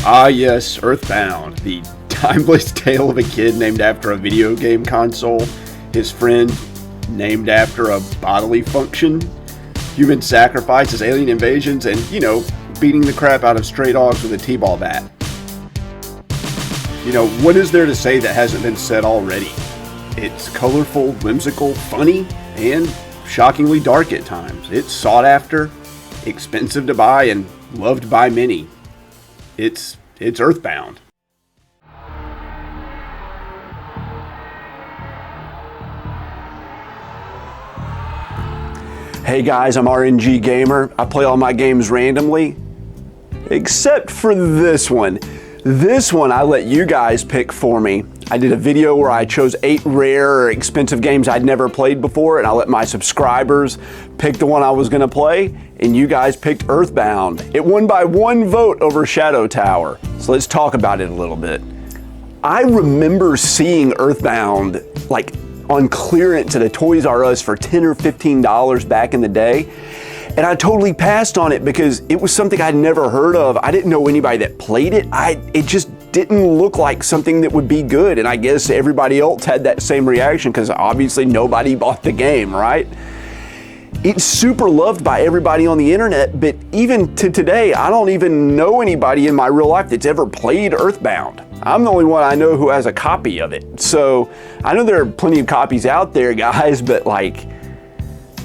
Ah yes, EarthBound, the timeless tale of a kid named after a video game console, his friend named after a bodily function, human sacrifices, alien invasions, and, beating the crap out of stray dogs with a t-ball bat. What is there to say that hasn't been said already? It's colorful, whimsical, funny, and shockingly dark at times. It's sought after, expensive to buy, and loved by many. It's EarthBound. Hey guys, I'm RNG Gamer. I play all my games randomly, except for this one. This one I let you guys pick for me. I did a video where I chose 8 rare or expensive games I'd never played before, and I let my subscribers pick the one I was gonna play, and you guys picked EarthBound. It won by 1 vote over Shadow Tower. So let's talk about it a little bit. I remember seeing EarthBound on clearance at a Toys R Us for $10 or $15 back in the day. And I totally passed on it because it was something I'd never heard of. I didn't know anybody that played it. It just didn't look like something that would be good. And I guess everybody else had that same reaction because obviously nobody bought the game, right? It's super loved by everybody on the internet, but even to today, I don't even know anybody in my real life that's ever played EarthBound. I'm the only one I know who has a copy of it. So I know there are plenty of copies out there, guys, but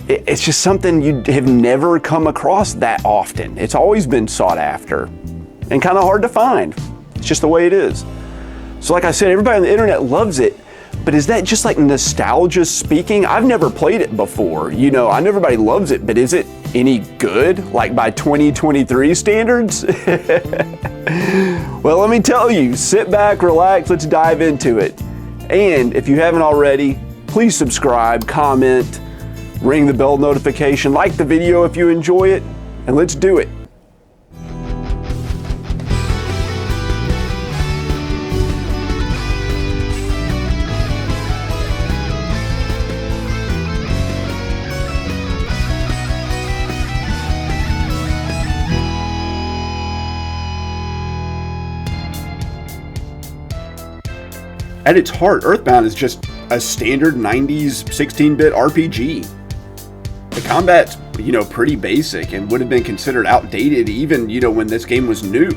it's just something you have never come across that often. It's always been sought after and kind of hard to find. It's just the way it is. So like I said, everybody on the internet loves it, but is that just nostalgia speaking? I've never played it before. I know everybody loves it, but is it any good, by 2023 standards? Well, let me tell you, sit back, relax, let's dive into it. And if you haven't already, please subscribe, comment, ring the bell notification, like the video if you enjoy it, and let's do it. At its heart, EarthBound is just a standard 90s 16-bit RPG. The combat's, pretty basic and would have been considered outdated even, when this game was new.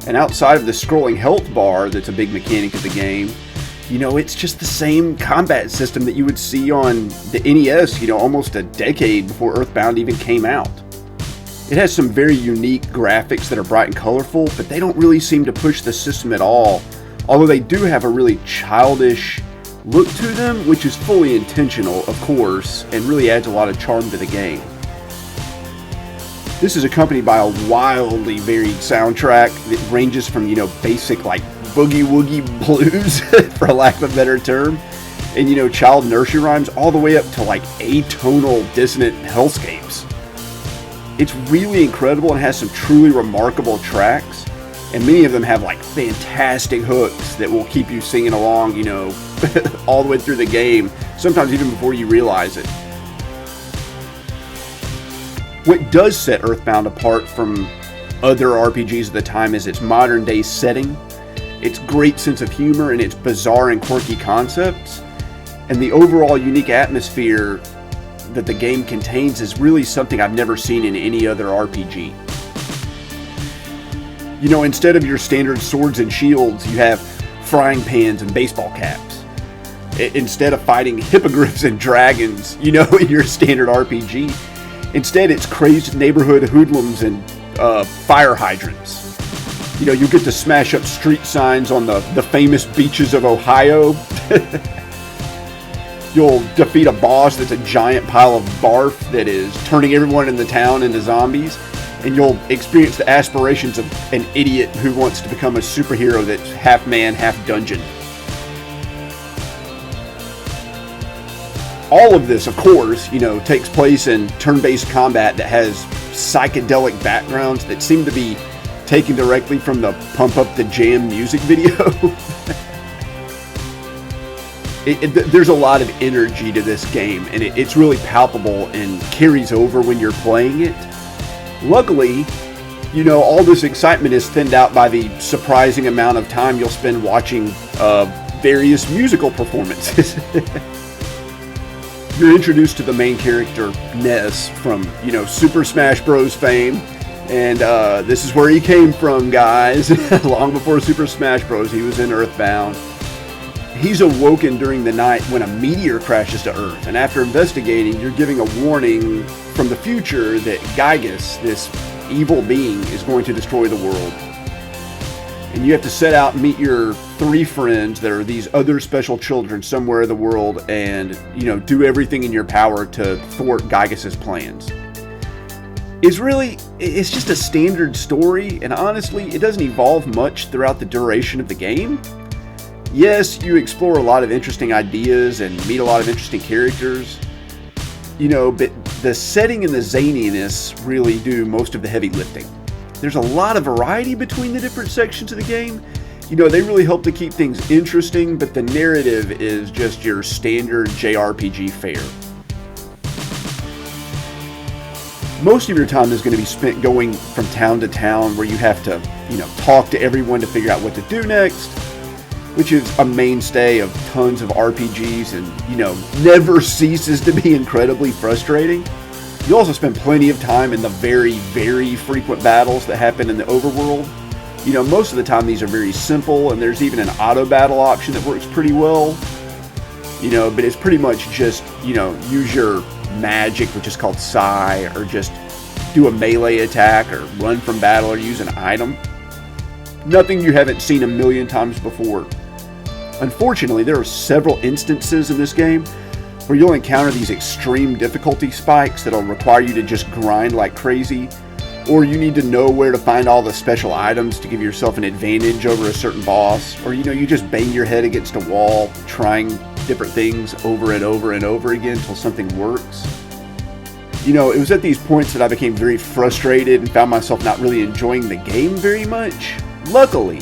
And outside of the scrolling health bar that's a big mechanic of the game, it's just the same combat system that you would see on the NES, almost a decade before EarthBound even came out. It has some very unique graphics that are bright and colorful, but they don't really seem to push the system at all. Although they do have a really childish look to them, which is fully intentional, of course, and really adds a lot of charm to the game. This is accompanied by a wildly varied soundtrack that ranges from, basic boogie woogie blues, for lack of a better term, and, child nursery rhymes, all the way up to atonal dissonant hellscapes. It's really incredible and has some truly remarkable tracks. And many of them have fantastic hooks that will keep you singing along, all the way through the game, sometimes even before you realize it. What does set EarthBound apart from other RPGs of the time is its modern day setting, its great sense of humor, and its bizarre and quirky concepts. And the overall unique atmosphere that the game contains is really something I've never seen in any other RPG. Instead of your standard swords and shields, you have frying pans and baseball caps. Instead of fighting hippogriffs and dragons, in your standard RPG, instead it's crazed neighborhood hoodlums and fire hydrants. You get to smash up street signs on the famous beaches of Ohio. You'll defeat a boss that's a giant pile of barf that is turning everyone in the town into zombies. And you'll experience the aspirations of an idiot who wants to become a superhero that's half man, half dungeon. All of this, of course, takes place in turn-based combat that has psychedelic backgrounds that seem to be taken directly from the Pump Up the Jam music video. There's a lot of energy to this game, and it's really palpable and carries over when you're playing it. Luckily, You know, all this excitement is thinned out by the surprising amount of time you'll spend watching various musical performances. You're introduced to the main character, Ness, from, you know, Super Smash Bros. Fame. And this is where he came from, guys. Long before Super Smash Bros., he was in EarthBound. He's awoken during the night when a meteor crashes to Earth. And after investigating, you're giving a warning from the future that Gygas, this evil being, is going to destroy the world. And you have to set out and meet your 3 friends that are these other special children somewhere in the world and, you know, do everything in your power to thwart Gygas' plans. It's just a standard story, and honestly, it doesn't evolve much throughout the duration of the game. Yes, you explore a lot of interesting ideas and meet a lot of interesting characters, you know, but the setting and the zaniness really do most of the heavy lifting. There's a lot of variety between the different sections of the game. You know, they really help to keep things interesting, but the narrative is just your standard JRPG fare. Most of your time is going to be spent going from town to town where you have to, you know, talk to everyone to figure out what to do next, which is a mainstay of tons of RPGs and, you know, never ceases to be incredibly frustrating. You also spend plenty of time in the very, very frequent battles that happen in the overworld. You know, most of the time these are very simple, and there's even an auto battle option that works pretty well. You know, but it's pretty much just, you know, use your magic, which is called Psi, or just do a melee attack, or run from battle, or use an item. Nothing you haven't seen a million times before. Unfortunately, there are several instances in this game where you'll encounter these extreme difficulty spikes that'll require you to just grind like crazy, or you need to know where to find all the special items to give yourself an advantage over a certain boss, or, you know, you just bang your head against a wall trying different things over and over and over again until something works. You know, it was at these points that I became very frustrated and found myself not really enjoying the game very much. Luckily,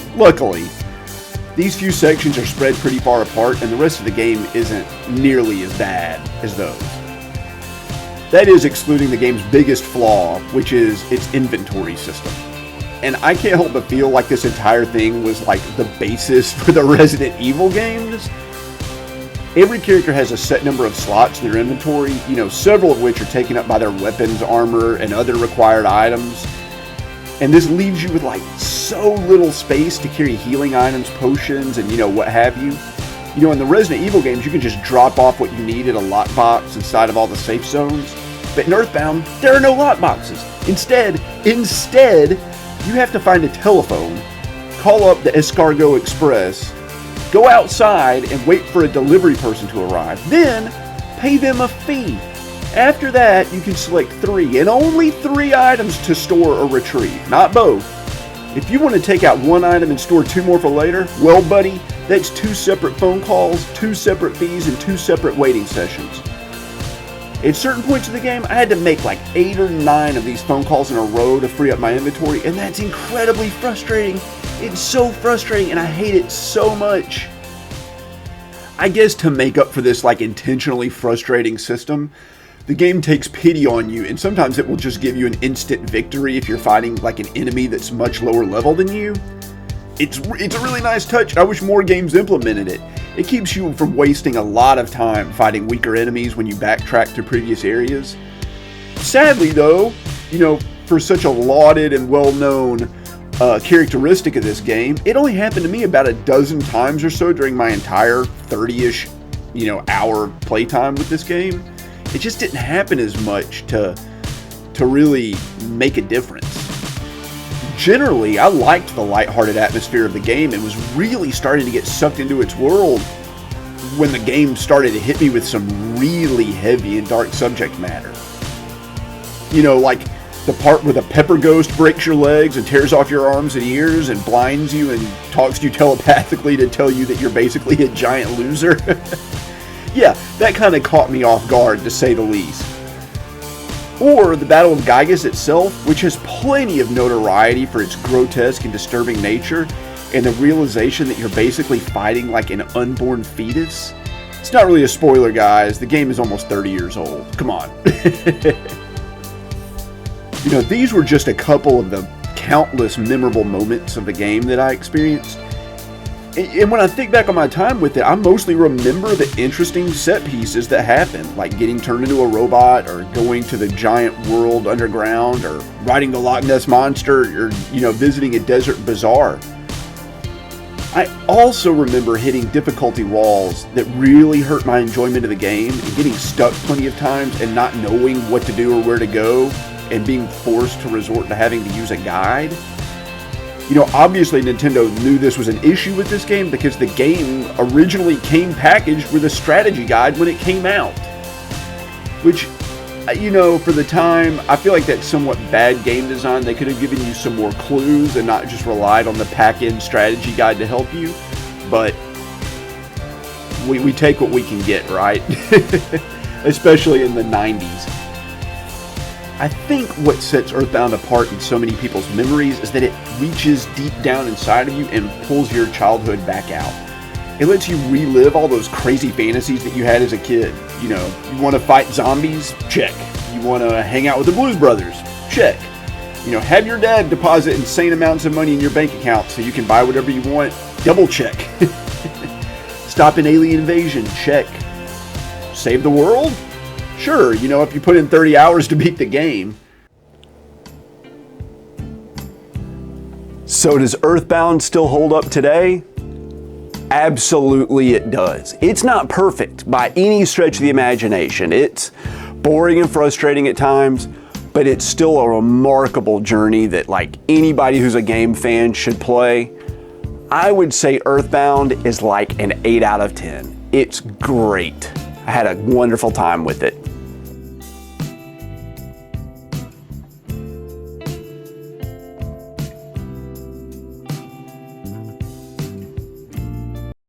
these few sections are spread pretty far apart, and the rest of the game isn't nearly as bad as those. That is excluding the game's biggest flaw, which is its inventory system. And I can't help but feel like this entire thing was like the basis for the Resident Evil games. Every character has a set number of slots in their inventory, you know, several of which are taken up by their weapons, armor, and other required items. And this leaves you with like so little space to carry healing items, potions, and, you know, what have you. You know, in the Resident Evil games, you can just drop off what you need at a lockbox inside of all the safe zones. But in EarthBound, there are no lockboxes. Instead, you have to find a telephone, call up the Escargot Express, go outside and wait for a delivery person to arrive. Then, pay them a fee. After that, you can select 3, and only 3 items to store or retrieve, not both. If you want to take out 1 item and store 2 more for later, well, buddy, that's 2 separate phone calls, 2 separate fees, and 2 separate waiting sessions. At certain points of the game, I had to make like 8 or 9 of these phone calls in a row to free up my inventory, and that's incredibly frustrating. It's so frustrating, and I hate it so much. I guess to make up for this like intentionally frustrating system, the game takes pity on you, and sometimes it will just give you an instant victory if you're fighting like an enemy that's much lower level than you. It's a really nice touch, and I wish more games implemented it. It keeps you from wasting a lot of time fighting weaker enemies when you backtrack through previous areas. Sadly though, you know, for such a lauded and well-known characteristic of this game, it only happened to me about a dozen times or so during my entire 30-ish, you know, hour playtime with this game. It just didn't happen as much to really make a difference. Generally, I liked the lighthearted atmosphere of the game and was really starting to get sucked into its world when the game started to hit me with some really heavy and dark subject matter. You know, like the part where the pepper ghost breaks your legs and tears off your arms and ears and blinds you and talks to you telepathically to tell you that you're basically a giant loser. Yeah, that kind of caught me off guard, to say the least. Or the Battle of Gygas itself, which has plenty of notoriety for its grotesque and disturbing nature, and the realization that you're basically fighting like an unborn fetus. It's not really a spoiler, guys. The game is almost 30 years old. Come on. You know, these were just a couple of the countless memorable moments of the game that I experienced. And when I think back on my time with it, I mostly remember the interesting set pieces that happened, like getting turned into a robot, or going to the giant world underground, or riding the Loch Ness Monster, or, visiting a desert bazaar. I also remember hitting difficulty walls that really hurt my enjoyment of the game, and getting stuck plenty of times and not knowing what to do or where to go, and being forced to resort to having to use a guide. Obviously Nintendo knew this was an issue with this game, because the game originally came packaged with a strategy guide when it came out. Which, for the time, I feel like that's somewhat bad game design. They could have given you some more clues and not just relied on the pack-in strategy guide to help you. But we take what we can get, right? Especially in the 90s. I think what sets EarthBound apart in so many people's memories is that it reaches deep down inside of you and pulls your childhood back out. It lets you relive all those crazy fantasies that you had as a kid. You want to fight zombies? Check. You want to hang out with the Blues Brothers? Check. Have your dad deposit insane amounts of money in your bank account so you can buy whatever you want? Double check. Stop an alien invasion? Check. Save the world? Sure, if you put in 30 hours to beat the game. So does EarthBound still hold up today? Absolutely it does. It's not perfect by any stretch of the imagination. It's boring and frustrating at times, but it's still a remarkable journey that, like, anybody who's a game fan should play. I would say EarthBound is like an 8 out of 10. It's great. I had a wonderful time with it.